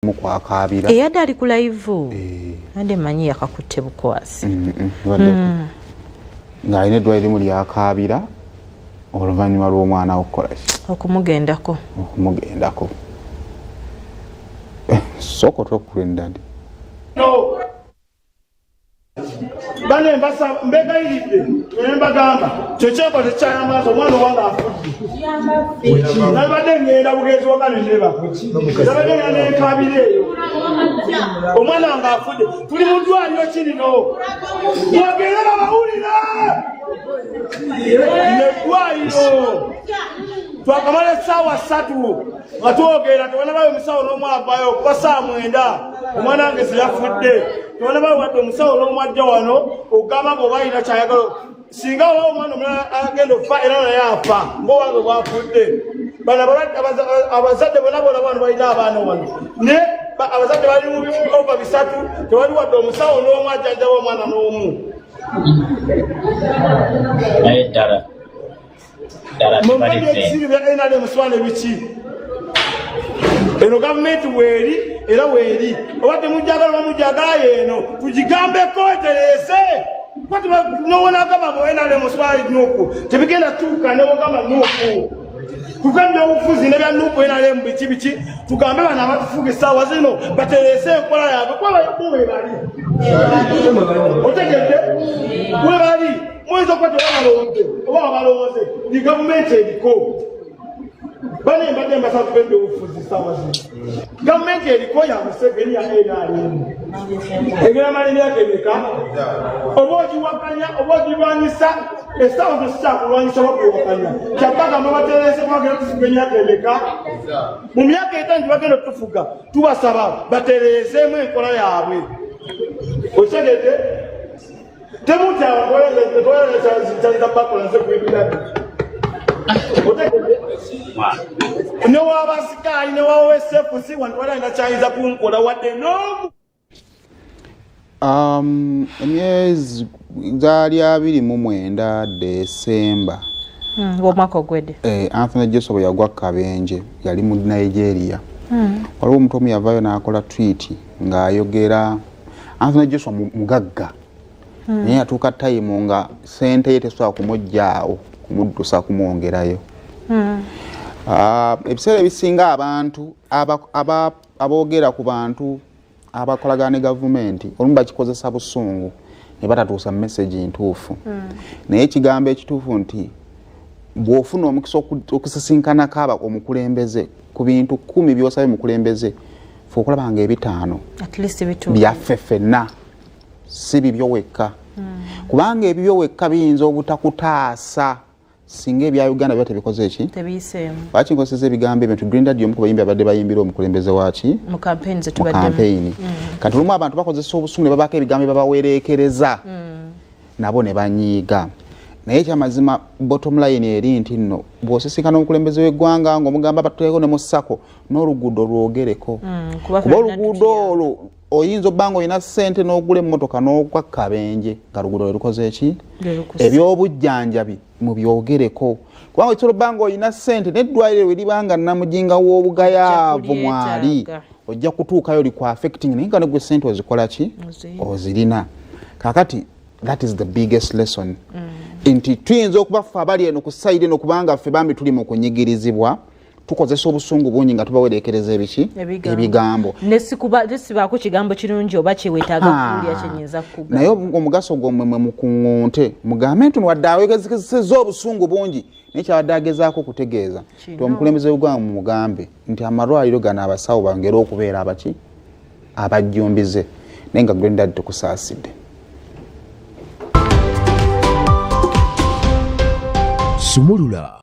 kwa kabira eyadde ali ku live ande manyi yakakutte bukwasi nga alina eddwaliro lya kabira oluvannyuma lw'omwana okukola okumugendako soko tokulenda ndi bane mbasa mbegayiridde mbagamba kyekyeko tekyayambaza omwana owange afudde nabadde ngenda bugenzi wakane ndeba nabadde ngenda nekabira eyo omwana wange afudde tuli mu ddwaliro kirino mwagenda babawulira neddwaliro twakamala essaawa 3 nga twogera tewanabayo omusawo n'omu avayo kuba saa 9 omwana wange seyafudde tewanabayo wadde omusawo n'omu ajja wano okugamba nga oba alina kyayagala singa oba omwana omulala agenda okufa era naye afa ng'owange bwafudde bano abazadde bonna bona wano balina abaana wano ne abazadde bali mu ova 3 tewali wadde omusawo n'omu ajjanjaba omwana n'omu naye ddala ebisiri bya NRM muswane biki eno gavumenti weeri era weeri oba temujagala bamujagala yeeno tugigambeko eterese nowonagamba mu NRM muswane nuku tebigenda tuuka newogamba nuku tugambye obufuzi nebya nuku NRM biki tugambe bano abatufuga essaawa zino baterese enkola yaabwe kuba webali otegedde webali muyinza okuba tebabalonze oba babalonze ni gavumenti eriko bane mbadde mbasaba tugende obufuzi ssaawa zino gavumenti eriko ya Museveni ya NRM egenda mala emyaka emeka oba ogiwakanya oba ogirwanyisa essaawa zositakulwanyisa bakuwakanya kyabagamba baterese kubagenda tufuga emyaka emeka mu myaka etangi bagenda tufuga tubasaba batereeseemu enkola yaabwe otegedde temutya twaleza bakola nze kuibira newabasikaali newawesefusi wantu walanga kyayinza kunkola wadde n'omu emyezi zaali 29 Desemba omwaka ogwedde Anthony Joshua bwe yagwa Kabenje yali mu Nigeria waliwo omuntu omu yavaayo n'akola tweet ng'ayogera Anthony Joshua mugagga naye yatuuka tayimu nga sente ye tesobola kumuggyaawo kumuddusa kumwongerayo ebiseera ebisinga abantu aboogera ku bantu abakolagana ne gavumenti olumu bakikozesa busungu ne batatuusa message ntuufu naye ekigambo ekituufu nti bw'ofuna omukisa okusisinkanako omukulembeze ku bintu 10 by'osabye mukulembeze fe okulaba nga 5 byaffe ffenna si bibyo wekka kubanga ebibyo wekka biyinza obutakutaasa singa ebya Uganda byo tebikoze eki tebiyiseemu lwaki nkoseza ebigambo ebyo Green Dad omu ku bayimbi abadde bayimbira omukulembeze waki mu campaign zetubaddemu kati olumu abantu bakozesa obusungu ne babaako ebigambo babawereekereza nabo ne banyiiga naye kyamazima bottom line eri nti nno bw'osisinkana omukulembeze w'eggwanga ng'omugamba batuteeko ne mu ssako n'oluguudo lwogereko kuba oluguudo olwo oyinza obanga olina ssente n'ogula emmotoka n'ogwa Kabenje nga luguudo lwe lukoze eki ebyobujjanjabi mu byogereko kubanga ekitolo banga olina ssente n'eddwaliro we libanga namujinga w'obugayaavu mwali ojja kutuukayo liku affecting naye nga negwe ssente ozikola ki ozirina kakati that is the biggest lesson nti tuyinza okuba ffe abali eno ku sayidi eno kubanga ffe bambi tuli mu kunyigirizibwa tukozesa obusungu bungi nga tubawerekereza ebiki ebigambo nesibaako kigambo kirungi oba kyewetaaga kuwulira kyenyinza kuga naye omugaso gwomwe mwe mukuŋŋunte mugambe nti wadde awekezesa obusungu bungi naye kyabadde agezaako okutegeeza ti omukulembeze w'eggwanga mumugambe nti amalwaliro gano abasawo bangera okubeera abaki abajjumbize naye nga Green Dad tukusaasidde Sumulula